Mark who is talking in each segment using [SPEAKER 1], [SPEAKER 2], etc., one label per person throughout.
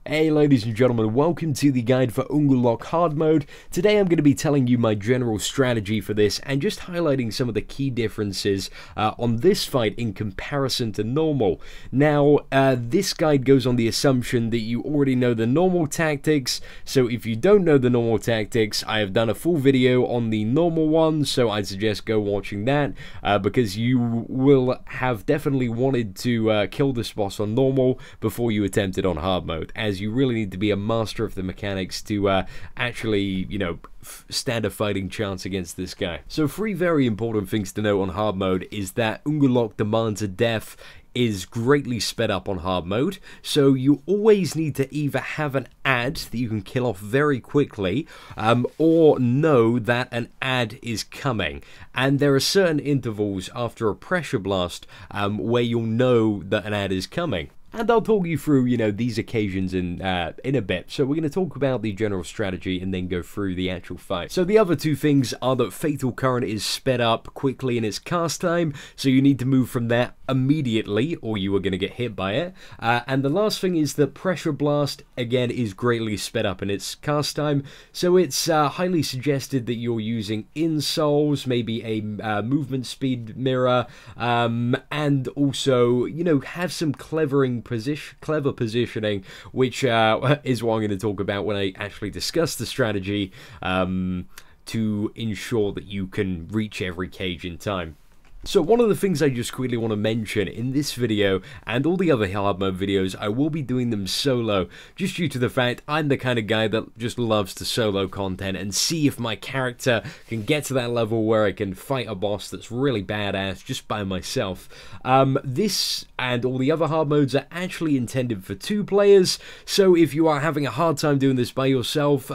[SPEAKER 1] Hey ladies and gentlemen, welcome to the guide for Ungolok Hardmode. Today I'm going to be telling you my general strategy for this and just highlighting some of the key differences on this fight in comparison to normal. Now, this guide goes on the assumption that you already know the normal tactics, so if you don't know the normal tactics, I have done a full video on the normal one, so I'd suggest go watching that, because you will have definitely wanted to kill this boss on normal before you attempt it on hard mode, as you really need to be a master of the mechanics to actually, you know, stand a fighting chance against this guy. So 3 very important things to know on hard mode is that Ungolok demands a death is greatly sped up on hard mode, so you always need to either have an ad that you can kill off very quickly, or know that an ad is coming. And there are certain intervals after a pressure blast where you'll know that an ad is coming. And I'll talk you through, you know, these occasions in a bit. So we're going to talk about the general strategy and then go through the actual fight. So the other 2 things are that Fatal Current is sped up quickly in its cast time, so you need to move from there immediately or you are going to get hit by it. And the last thing is that Pressure Blast, again, is greatly sped up in its cast time, so it's highly suggested that you're using insoles, maybe a movement speed mirror, and also, you know, have some clever positioning, which is what I'm going to talk about when I actually discuss the strategy, to ensure that you can reach every cage in time. So one of the things I just quickly want to mention in this video and all the other hard mode videos, I will be doing them solo, just due to the fact I'm the kind of guy that just loves to solo content and see if my character can get to that level where I can fight a boss that's really badass just by myself. This and all the other hard modes are actually intended for 2 players, so if you are having a hard time doing this by yourself,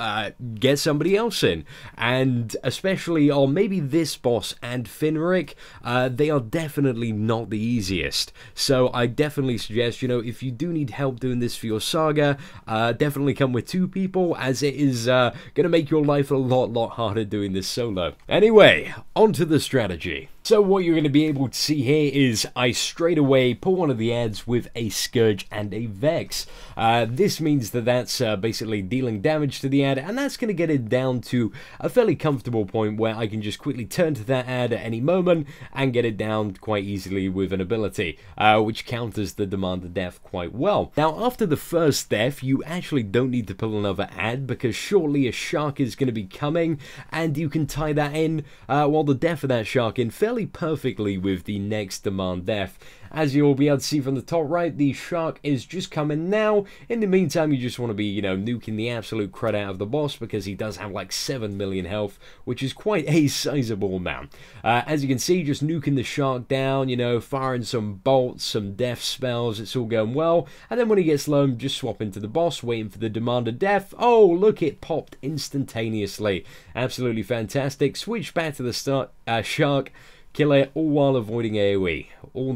[SPEAKER 1] get somebody else in. And especially on maybe this boss and Finric, they are definitely not the easiest, so I definitely suggest, you know, if you do need help doing this for your saga, definitely come with 2 people, as it is going to make your life a lot harder doing this solo. Anyway, on to the strategy. So what you're going to be able to see here is I straight away pull one of the ads with a Scourge and a Vex. This means that that's basically dealing damage to the ad, and that's going to get it down to a fairly comfortable point where I can just quickly turn to that ad at any moment and get it down quite easily with an ability, which counters the demand of death quite well. Now, after the first death, you actually don't need to pull another ad, because shortly a shark is going to be coming, and you can tie that in, while the death of that shark in fairly perfectly with the next demand death. As you'll be able to see from the top right, the shark is just coming now. In the meantime, you just want to be, you know, nuking the absolute crud out of the boss, because he does have like 7 million health, which is quite a sizable amount. As you can see, just nuking the shark down, you know, firing some bolts, some death spells, it's all going well. And then when he gets low, just swap into the boss, waiting for the demand of death. Oh, look, it popped instantaneously. Absolutely fantastic. Switch back to the start, shark, kill it, all while avoiding AoE. All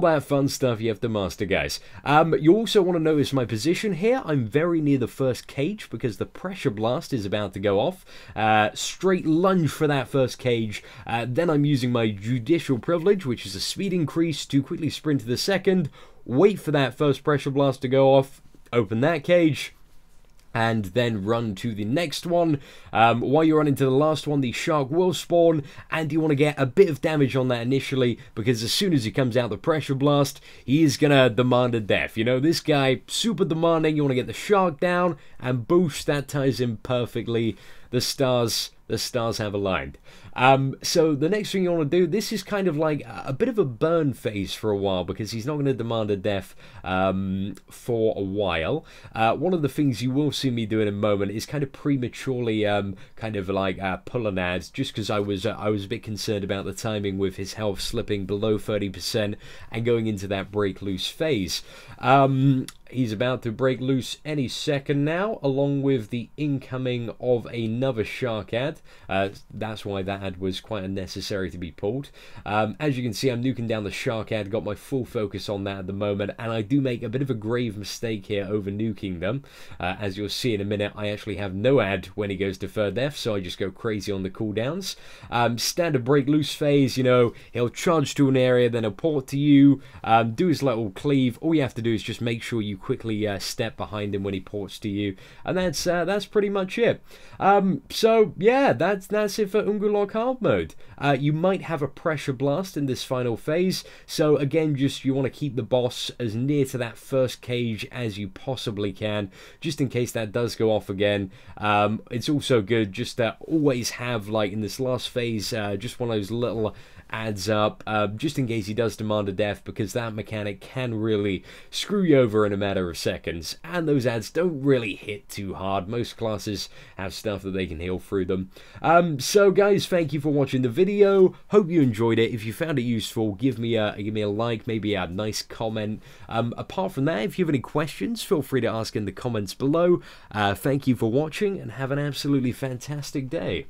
[SPEAKER 1] that fun stuff you have to master, guys. You also want to notice my position here. I'm very near the first cage because the pressure blast is about to go off. Straight lunge for that first cage. Then I'm using my judicial privilege, which is a speed increase, to quickly sprint to the second. Wait for that first pressure blast to go off. Open that cage, and then run to the next one. While you're running to the last one, the shark will spawn, and you want to get a bit of damage on that initially, because as soon as he comes out the pressure blast, he is gonna demand a death. You know, this guy, super demanding. You want to get the shark down, and boosh, that ties in perfectly. The stars have aligned. So the next thing you want to do, this is kind of like a bit of a burn phase for a while, because he's not going to demand a death for a while. One of the things you will see me do in a moment is kind of prematurely kind of like pulling ads, just because I was a bit concerned about the timing with his health slipping below 30% and going into that break loose phase. He's about to break loose any second now, along with the incoming of another shark ad. That's why that ad was quite unnecessary to be pulled. As you can see, I'm nuking down the shark ad, got my full focus on that at the moment, and I do make a bit of a grave mistake here over nuking them. As you'll see in a minute, I actually have no ad when he goes to third death, so I just go crazy on the cooldowns. Standard break loose phase, you know, he'll charge to an area, then he'll port to you, do his little cleave. All you have to do is just make sure you quickly step behind him when he ports to you, and that's pretty much it. So yeah, that's it for Ungolok hard mode. You might have a pressure blast in this final phase, so again, just you want to keep the boss as near to that first cage as you possibly can, just in case that does go off again. It's also good just to always have, like in this last phase, just one of those little adds up, just in case he does demand a death, because that mechanic can really screw you over in a matter of seconds, and those adds don't really hit too hard. Most classes have stuff that they can heal through them. So guys, thank you for watching the video. Hope you enjoyed it. If you found it useful, give me a like, maybe a nice comment. Apart from that, if you have any questions, feel free to ask in the comments below. Thank you for watching, and have an absolutely fantastic day.